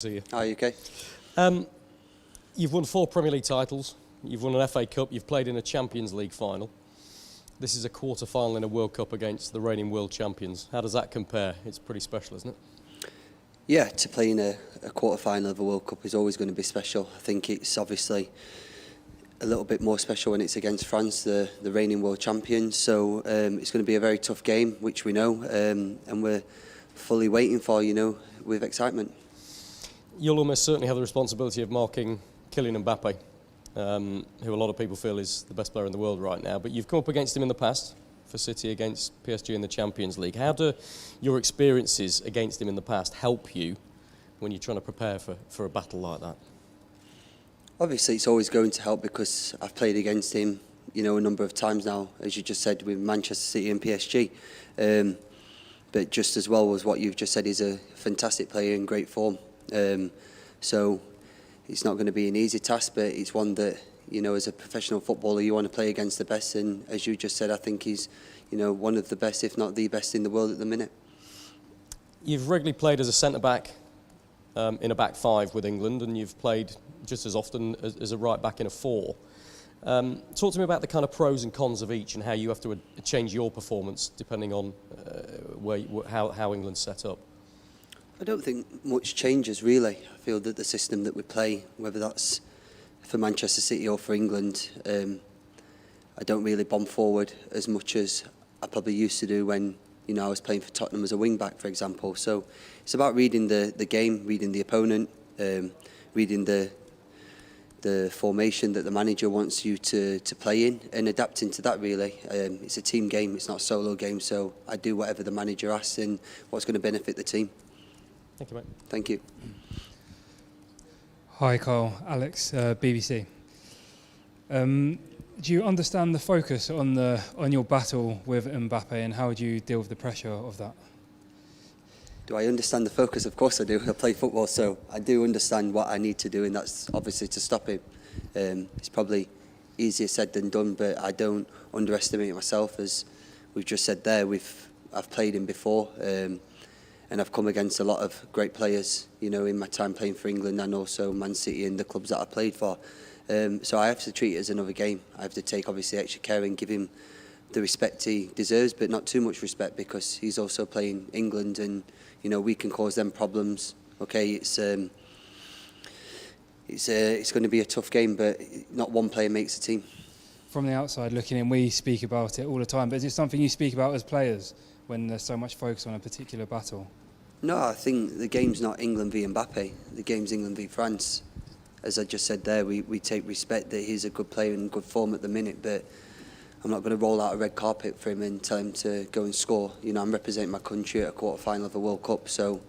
See you. Are you okay? You've won 4 Premier League titles, you've won an FA Cup, you've played in a Champions League final. This is a quarter-final in a World Cup against the reigning world champions. How does that compare? It's pretty special, isn't it? Yeah, to play in a quarter-final of a World Cup is always going to be special. I think it's obviously a little bit more special when it's against France, the reigning world champions. So it's going to be a very tough game, which we know, and we're fully waiting for, with excitement. You'll almost certainly have the responsibility of marking Kylian MBAPPE, who a lot of people feel is the best player in the world right now. But you've come up against him in the past for City against PSG in the Champions League. How do your experiences against him in the past help you when you're trying to prepare for a battle like that? Obviously, it's always going to help because I've played against him, a number of times now, as you just said, with Manchester City and PSG. But just as well as what you've just said, he's a fantastic player in great form. So it's not going to be an easy task, but it's one that, as a professional footballer, you want to play against the best. And as you just said, I think he's, one of the best, if not the best in the world at the minute. You've regularly played as a centre-back in a back five with England, and you've played just as often as a right-back in a four. Talk to me about the kind of pros and cons of each and how you have to change your performance depending on how England's set up. I don't think much changes really. I feel that the system that we play, whether that's for Manchester City or for England, I don't really bomb forward as much as I probably used to do when I was playing for Tottenham as a wing back, for example. So it's about reading the game, reading the opponent, reading the formation that the manager wants you to play in, and adapting to that really. It's a team game, it's not a solo game, so I do whatever the manager asks and what's going to benefit the team. Thank you, mate. Thank you. Hi, Carl. Alex, BBC. Do you understand the focus on your battle with MBAPPE, and how do you deal with the pressure of that? Do I understand the focus? Of course I do. I play football, so I do understand what I need to do, and that's obviously to stop him. It's probably easier said than done, but I don't underestimate myself. As we've just said there, I've played him before. And I've come against a lot of great players, in my time playing for England and also Man City and the clubs that I played for. So I have to treat it as another game. I have to take obviously extra care and give him the respect he deserves, but not too much respect because he's also playing England, and we can cause them problems. Okay, it's going to be a tough game, but not one player makes a team. From the outside looking in, we speak about it all the time, but is it something you speak about as players when there's so much focus on a particular battle? No, I think the game's not England v MBAPPE. The game's England v France. As I just said there, we take respect that he's a good player in good form at the minute, but I'm not going to roll out a red carpet for him and tell him to go and score. I'm representing my country at a quarter-final of a World Cup, so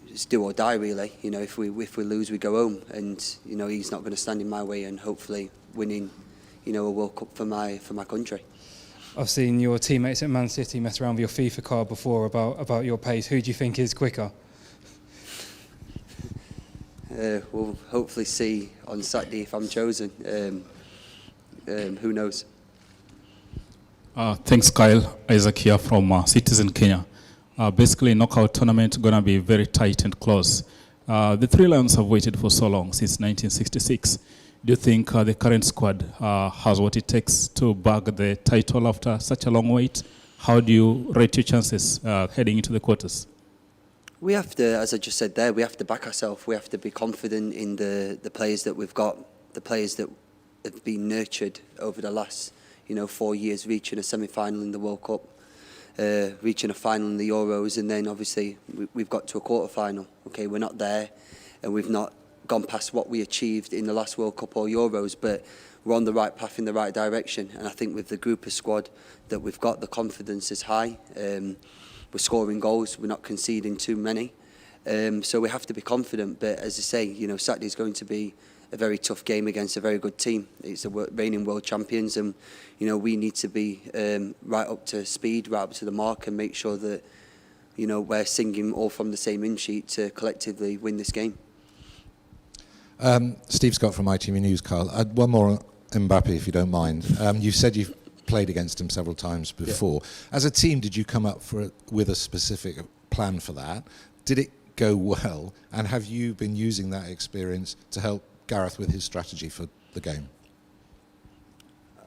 it's do or die really. If we lose, we go home, and he's not going to stand in my way, and hopefully winning, a World Cup for my country. I've seen your teammates at Man City mess around with your FIFA card before about your pace. Who do you think is quicker? We'll hopefully see on Saturday if I'm chosen. Who knows? Thanks, Kyle. Isaac here from Citizen Kenya. Basically, knockout tournament going to be very tight and close. The Three Lions have waited for so long, since 1966. Do you think the current squad has what it takes to bag the title after such a long wait? How do you rate your chances heading into the quarters? We have to, as I just said there, we have to back ourselves. We have to be confident in the players that we've got, the players that have been nurtured over the last 4 years, reaching a semi-final in the World Cup, reaching a final in the Euros, and then obviously we've got to a quarter-final. Okay, we're not there, and we've not gone past what we achieved in the last World Cup or Euros, but we're on the right path in the right direction. And I think with the group of squad that we've got, the confidence is high. We're scoring goals, we're not conceding too many. So we have to be confident, but as I say, Saturday's going to be a very tough game against a very good team. It's the reigning world champions, and we need to be right up to speed, right up to the mark, and make sure that we're singing all from the same hymn sheet to collectively win this game. Steve Scott from ITV News, Carl. One more on MBAPPE, if you don't mind. You said you've played against him several times before. Yeah. As a team, did you come up with a specific plan for that? Did it go well? And have you been using that experience to help Gareth with his strategy for the game?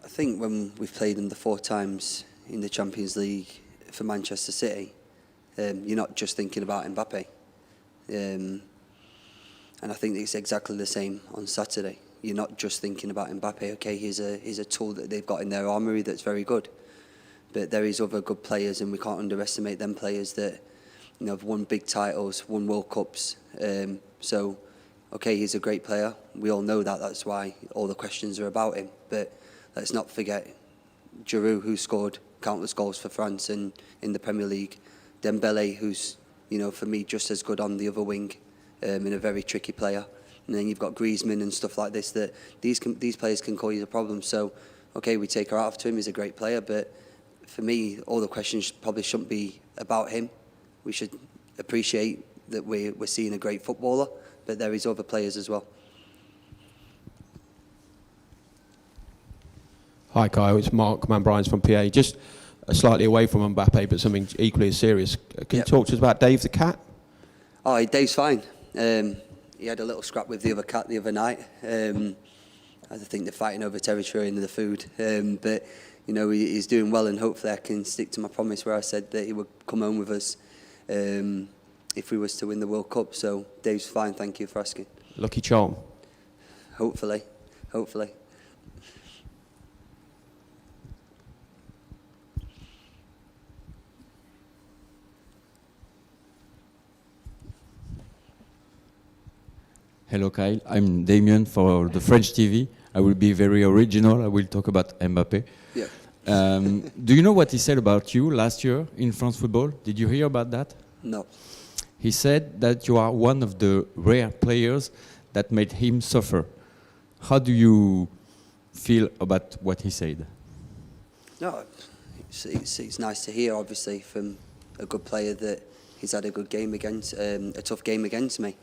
I think when we've played them the 4 times in the Champions League for Manchester City, you're not just thinking about MBAPPE. And I think it's exactly the same on Saturday. You're not just thinking about MBAPPE. Okay, he's a tool that they've got in their armoury that's very good. But there is other good players, and we can't underestimate them players that have won big titles, won World Cups. So, okay, he's a great player. We all know that. That's why all the questions are about him. But let's not forget Giroud, who scored countless goals for France and in the Premier League. Dembele, who's for me just as good on the other wing, and a very tricky player. And then you've got Griezmann and stuff like this. That these players can cause you a problem. So, okay, we take her out of him. He's a great player, but for me, all the questions probably shouldn't be about him. We should appreciate that we're seeing a great footballer, but there is other players as well. Hi, Kyle. It's Mark Manbrines from PA. Just slightly away from MBAPPE, but something equally as serious. Can you talk to us about Dave the cat? Oh, Dave's fine. He had a little scrap with the other cat the other night. I think they're fighting over territory and the food. But he's doing well, and hopefully I can stick to my promise where I said that he would come home with us if we was to win the World Cup. So Dave's fine. Thank you for asking. Lucky charm. Hopefully. Hello, Kyle. I'm Damien for the French TV. I will be very original. I will talk about MBAPPE. Yeah. Do you know what he said about you last year in France football? Did you hear about that? No. He said that you are one of the rare players that made him suffer. How do you feel about what he said? No, it's nice to hear, obviously, from a good player that he's had a good game against, a tough game against me.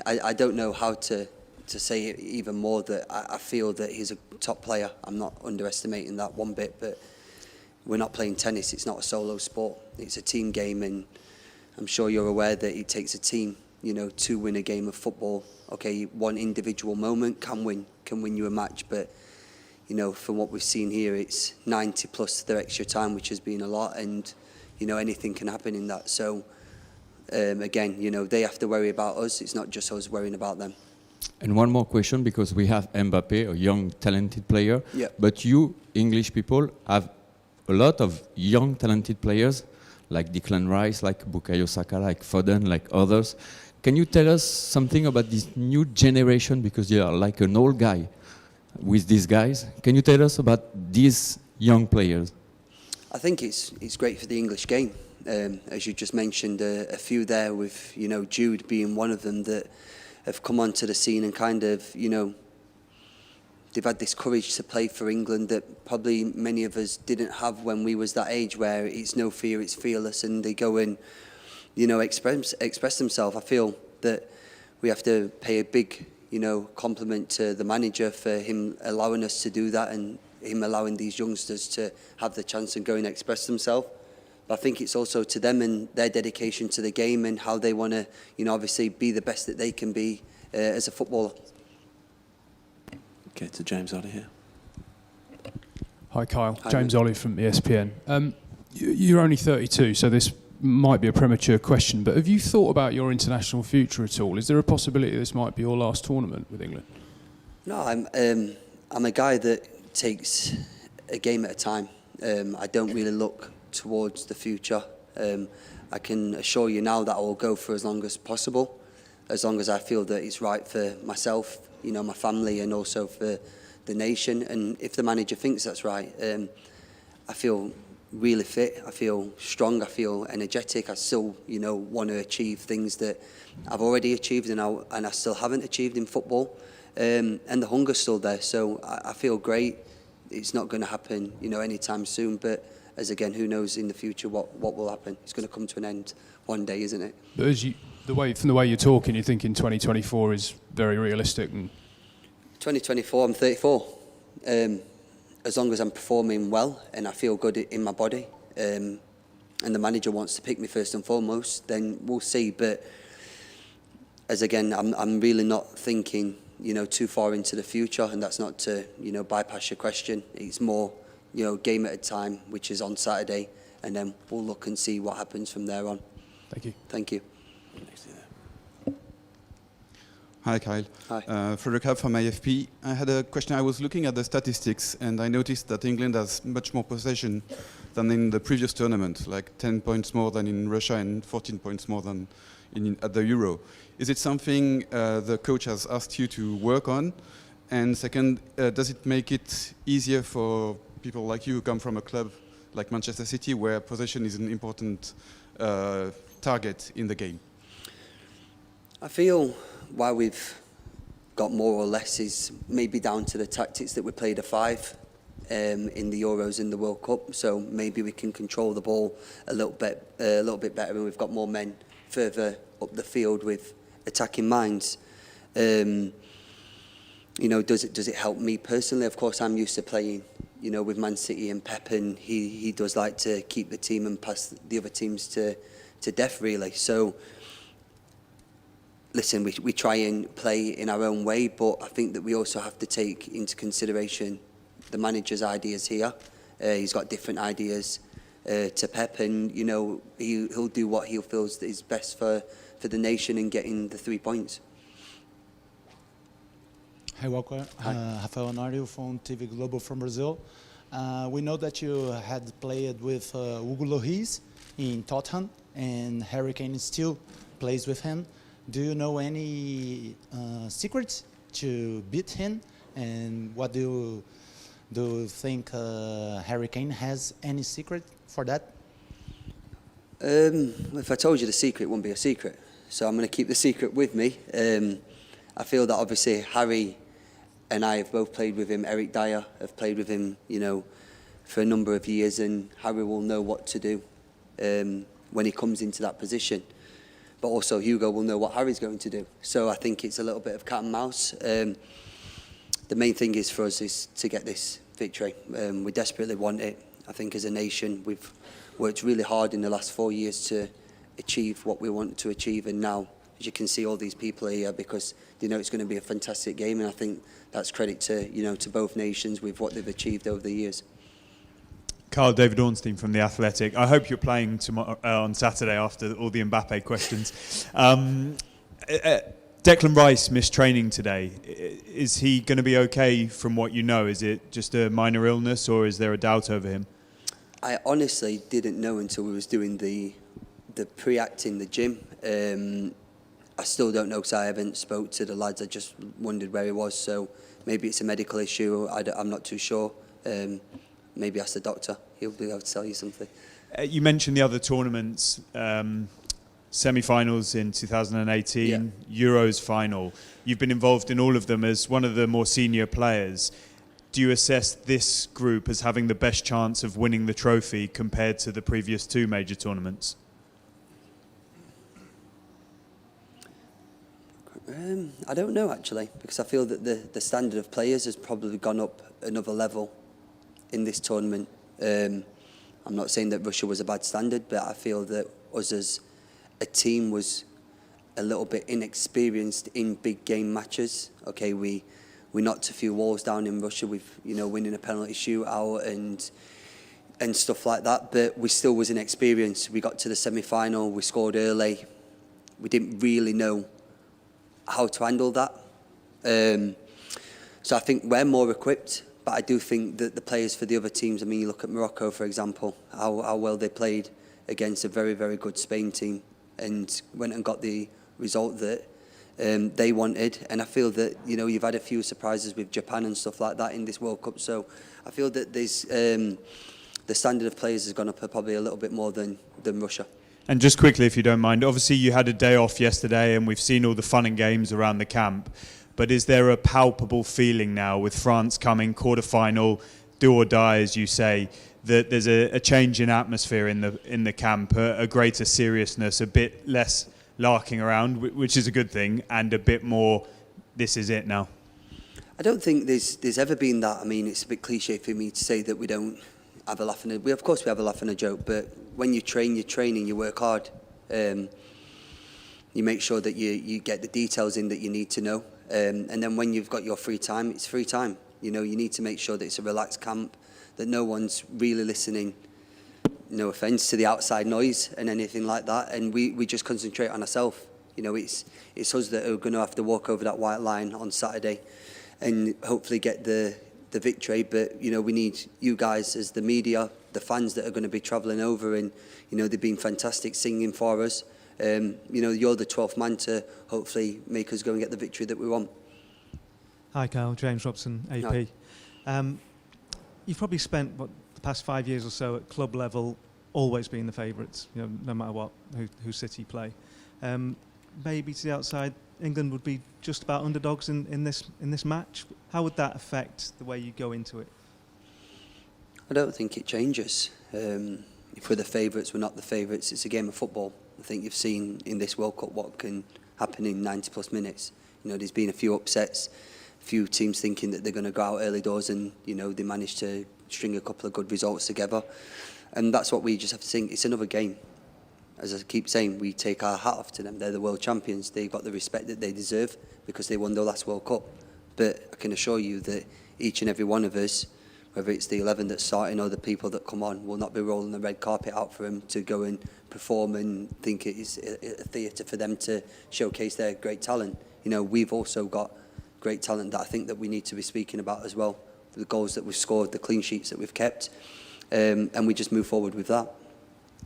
I don't know how to say it even more, that I feel that he's a top player. I'm not underestimating that one bit, but we're not playing tennis. It's not a solo sport. It's a team game, and I'm sure you're aware that it takes a team, to win a game of football. Okay, one individual moment can win you a match, but from what we've seen here, it's 90 plus the extra time, which has been a lot, and anything can happen in that. So again, they have to worry about us. It's not just us worrying about them. And one more question, because we have MBAPPE, a young, talented player. Yeah. But you, English people, have a lot of young, talented players, like Declan Rice, like Bukayo Saka, like Foden, like others. Can you tell us something about this new generation? Because you are like an old guy with these guys. Can you tell us about these young players? I think it's great for the English game. As you just mentioned, a few there with, Jude being one of them that have come onto the scene and kind of, they've had this courage to play for England that probably many of us didn't have when we was that age, where it's no fear, it's fearless, and they go and, express themselves. I feel that we have to pay a big, compliment to the manager for him allowing us to do that, and him allowing these youngsters to have the chance and go and express themselves. But I think it's also to them and their dedication to the game and how they want to, obviously be the best that they can be as a footballer. Okay, to James out of here. Hi, Kyle. Hi, James mate. Ollie from ESPN. You're only 32, so this might be a premature question, but have you thought about your international future at all? Is there a possibility this might be your last tournament with England? No, I'm a guy that takes a game at a time. I don't really look towards the future. I can assure you now that I will go for as long as possible, as long as I feel that it's right for myself, my family, and also for the nation. And if the manager thinks that's right, I feel really fit, I feel strong, I feel energetic. I still, want to achieve things that I've already achieved and I still haven't achieved in football. And the hunger's still there, so I feel great. It's not going to happen, anytime soon, but as again, who knows in the future what will happen. It's going to come to an end one day, isn't it? But from the way you're talking, you're thinking 2024 is very realistic. And 2024, I'm 34. As long as I'm performing well and I feel good in my body, and and the manager wants to pick me first and foremost, then we'll see. But as again, I'm really not thinking, too far into the future, and that's not to, bypass your question. It's more, game at a time, which is on Saturday, and then we'll look and see what happens from there on. Thank you. Thank you. Hi, Kyle. Hi. Frederick Hub from IFP. I had a question. I was looking at the statistics, and I noticed that England has much more possession than in the previous tournament, like 10 points more than in Russia and 14 points more than at the Euro. Is it something the coach has asked you to work on? And second, does it make it easier for people like you who come from a club like Manchester City, where possession is an important target in the game? I feel why we've got more or less is maybe down to the tactics that we played a 5 in the Euros and the World Cup. So maybe we can control the ball a little bit better, and we've got more men further up the field with attacking minds. Does it help me personally? Of course, I'm used to playing, with Man City and Pep, and he does like to keep the team and pass the other teams to death, really. So, listen, we try and play in our own way, but I think that we also have to take into consideration the manager's ideas here. He's got different ideas to Pep, and he'll do what he feels is best for the nation in getting the 3 points. Hi, Walker. Rafael Nario from TV Globo from Brazil. We know that you had played with Hugo Lloris in Tottenham, and Harry Kane still plays with him. Do you know any secrets to beat him? And what do you think Harry Kane has any secret for that? If I told you the secret, it wouldn't be a secret. So I'm going to keep the secret with me. I feel that obviously Harry and I have both played with him. Eric Dyer have played with him, for a number of years, and Harry will know what to do when he comes into that position. But also Hugo will know what Harry's going to do. So I think it's a little bit of cat and mouse. The main thing is for us is to get this victory. We desperately want it. I think as a nation, we've worked really hard in the last 4 years to achieve what we want to achieve, and now, as you can see, all these people are here because they know it's going to be a fantastic game, and I think that's credit to to both nations with what they've achieved over the years. Carl, David Ornstein from The Athletic. I hope you're playing tomorrow, on Saturday after all the MBAPPE questions. Declan Rice missed training today. Is he going to be okay from what you know? Is it just a minor illness, or is there a doubt over him? I honestly didn't know until we was doing the pre-act in the gym. I still don't know because I haven't spoke to the lads. I just wondered where he was. So maybe it's a medical issue. I'm not too sure. Maybe ask the doctor. He'll be able to tell you something. You mentioned the other tournaments, semi-finals in 2018, Euros final. You've been involved in all of them as one of the more senior players. Do you assess this group as having the best chance of winning the trophy compared to the previous 2 major tournaments? I don't know, actually, because I feel that the standard of players has probably gone up another level in this tournament. I'm not saying that Russia was a bad standard, but I feel that us as a team was a little bit inexperienced in big game matches. Okay, we knocked a few walls down in Russia with winning a penalty shootout and stuff like that, but we still was inexperienced. We got to the semi-final, we scored early. We didn't really know how to handle that. So I think we're more equipped, but I do think that the players for the other teams, I mean, you look at Morocco, for example, how well they played against a very, very good Spain team and went and got the result that they wanted. And I feel that, you've had a few surprises with Japan and stuff like that in this World Cup. So I feel that there's, the standard of players has gone up probably a little bit more than Russia. And just quickly, if you don't mind, obviously you had a day off yesterday and we've seen all the fun and games around the camp. But is there a palpable feeling now with France coming quarter-final, do or die, as you say, that there's a change in atmosphere in the camp, a greater seriousness, a bit less larking around, which is a good thing, and a bit more, this is it now? I don't think there's ever been that. I mean, it's a bit cliche for me to say that we don't have a laugh and of course we have a laugh and a joke, but when you train, you work hard. You make sure that you get the details in that you need to know. And then when you've got your free time, it's free time. You know, you need to make sure that it's a relaxed camp, that no one's really listening, no offence, to the outside noise and anything like that. And we just concentrate on ourselves. You know, it's us that are going to have to walk over that white line on Saturday and hopefully get the victory. But, you know, we need you guys as the media, the fans that are going to be travelling over, and, you know, they've been fantastic singing for us. You know, you're the 12th man to hopefully make us go and get the victory that we want. Hi, Kyle. James Robson, AP. You've probably spent the past 5 years or so at club level always being the favourites, you know, no matter what, who City play. Maybe to the outside, England would be just about underdogs in this match. How would that affect the way you go into it? I don't think it changes. If we're the favourites, we're not the favourites. It's a game of football. I think you've seen in this World Cup what can happen in 90 plus minutes. You know, there's been a few upsets, a few teams thinking that they're going to go out early doors, and, you know, they managed to string a couple of good results together. And that's what we just have to think. It's another game. As I keep saying, we take our hat off to them. They're the world champions. They've got the respect that they deserve because they won their last World Cup. But I can assure you that each and every one of us, whether it's the 11 that's starting or the people that come on, will not be rolling the red carpet out for them to go and perform and think it is a theatre for them to showcase their great talent. You know, we've also got great talent that I think that we need to be speaking about as well. The goals that we've scored, the clean sheets that we've kept, and we just move forward with that.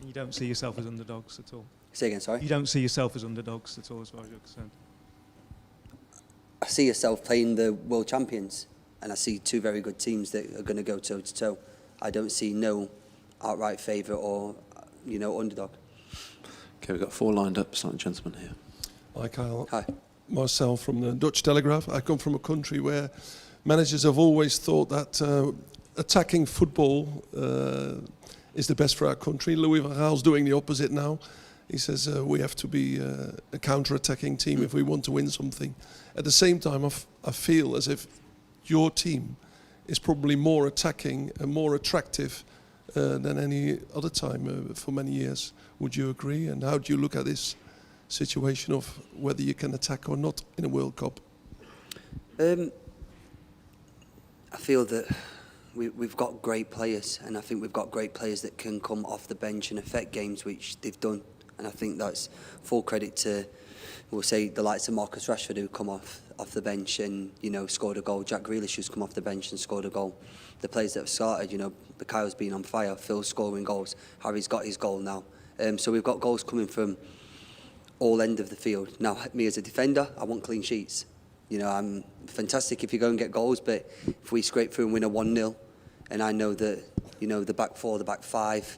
You don't see yourself as underdogs at all? Say again, sorry? You don't see yourself as underdogs at all, as far as you're concerned? I see yourself playing the world champions, and I see two very good teams that are going to go toe-to-toe. I don't see no outright favourite or, you know, underdog. Okay, we've got four lined up. Silent gentleman here. Hi, Kyle. Hi. Marcel from the Dutch Telegraph. I come from a country where managers have always thought that attacking football is the best for our country. Louis van Gaal's doing the opposite now. He says we have to be a counter-attacking team if we want to win something. At the same time, I feel as if your team is probably more attacking and more attractive than any other time for many years. Would you agree? And how do you look at this situation of whether you can attack or not in a World Cup? I feel that we've got great players, and I think we've got great players that can come off the bench and affect games, which they've done. And I think that's full credit to, we'll say, the likes of Marcus Rashford, who come off the bench and, you know, scored a goal. Jack Grealish, who's come off the bench and scored a goal. The players that have started, you know, Bukayle's been on fire, Phil's scoring goals, Harry's got his goal now. So we've got goals coming from all end of the field. Now, me as a defender, I want clean sheets. You know, I'm fantastic if you go and get goals, but if we scrape through and win a 1-0, and I know that, you know, the back four, the back five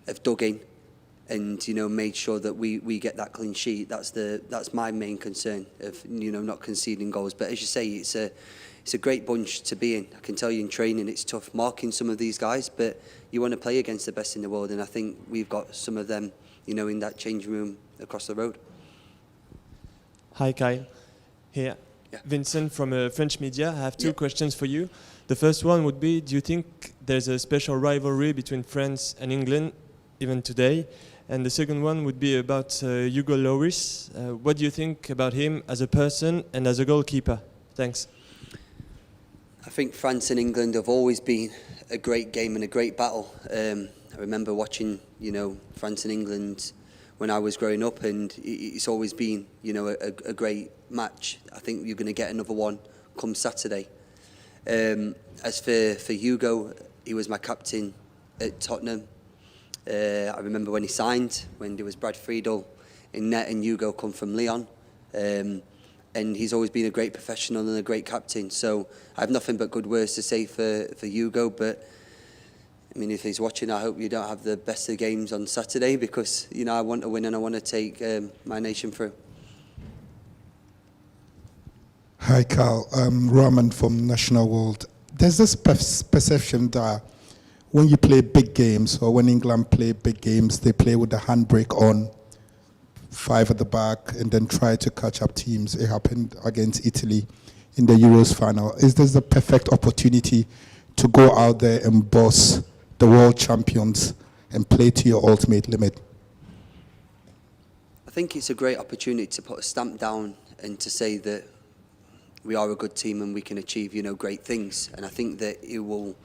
have dug in and, you know, made sure that we get that clean sheet. That's my main concern of, you know, not conceding goals. But as you say, it's a great bunch to be in. I can tell you in training it's tough marking some of these guys, but you want to play against the best in the world, and I think we've got some of them, you know, in that changing room across the road. Hi, Kyle. Here. Yeah. Vincent from French media. I have two questions for you. The first one would be, do you think there's a special rivalry between France and England, even today? And the second one would be about Hugo Lloris. What do you think about him as a person and as a goalkeeper? Thanks. I think France and England have always been a great game and a great battle. I remember watching, you know, France and England when I was growing up, and it's always been, you know, a great match. I think you're going to get another one come Saturday. As for Hugo, he was my captain at Tottenham. I remember when he signed, when there was Brad Friedel in net and Hugo come from Lyon. And he's always been a great professional and a great captain. So I have nothing but good words to say for Hugo. But I mean, if he's watching, I hope you don't have the best of games on Saturday, because, you know, I want to win and I want to take my nation through. Hi, Carl. Raman from National World. There's this perception that when you play big games, or when England play big games, they play with the handbrake on, 5 at the back, and then try to catch up teams. It happened against Italy in the Euros final. Is this the perfect opportunity to go out there and boss the world champions and play to your ultimate limit? I think it's a great opportunity to put a stamp down and to say that we are a good team and we can achieve, you know, great things. And I think that it will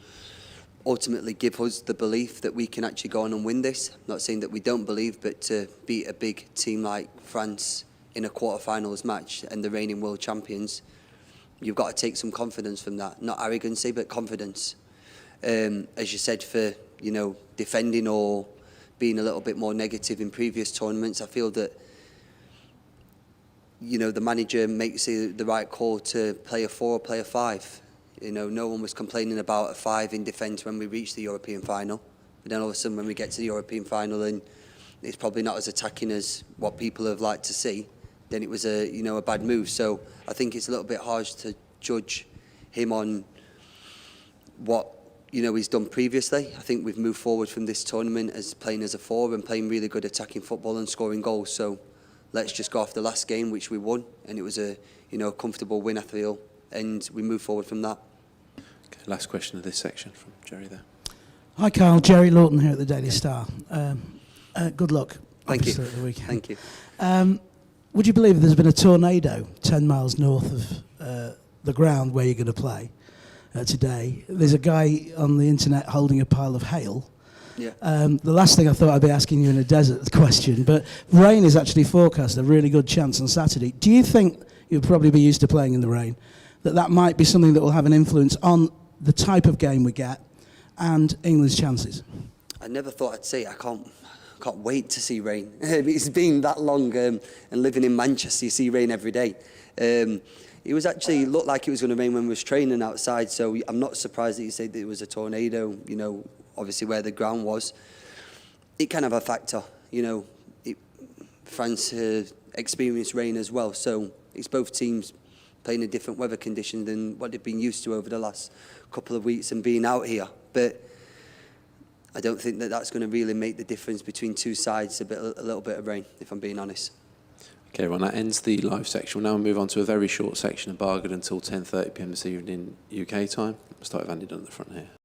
ultimately give us the belief that we can actually go on and win this. I'm not saying that we don't believe, but to beat a big team like France in a quarterfinals match and the reigning world champions, you've got to take some confidence from that. Not arrogancy, but confidence. As you said, for, you know, defending or being a little bit more negative in previous tournaments, I feel that, you know, the manager makes the right call to play a 4 or play a 5. You know, no one was complaining about a 5 in defence when we reached the European final. But then all of a sudden when we get to the European final and it's probably not as attacking as what people have liked to see, then it was a, you know, a bad move. So I think it's a little bit harsh to judge him on what, you know, he's done previously. I think we've moved forward from this tournament as playing as a 4 and playing really good attacking football and scoring goals. So let's just go off the last game, which we won, and it was a, you know, comfortable win, I feel, and we move forward from that. Okay, last question of this section from Jerry there. Hi, Carl. Jerry Lawton here at the Daily Star. Good luck. Thank you. At the weekend. Thank you. Would you believe there's been a tornado 10 miles north of the ground where you're going to play today? There's a guy on the internet holding a pile of hail. Yeah. The last thing I thought I'd be asking you in a desert question, but rain is actually forecast, a really good chance on Saturday. Do you think, you'll probably be used to playing in the rain, that might be something that will have an influence on the type of game we get and England's chances? I never thought I'd say it. I can't wait to see rain. It's been that long, and living in Manchester, you see rain every day. It was actually looked like it was going to rain when we was training outside, so I'm not surprised that you said that it was a tornado, you know, obviously where the ground was. It can have a factor, you know. France experienced rain as well, so it's both teams playing in different weather conditions than what they've been used to over the last couple of weeks and being out here. But I don't think that that's going to really make the difference between two sides, a little bit of rain, if I'm being honest. Okay, everyone, that ends the live section. We'll now move on to a very short section of Bargain until 10:30 p.m. this evening UK time. We'll start with Andy Dunn at the front here.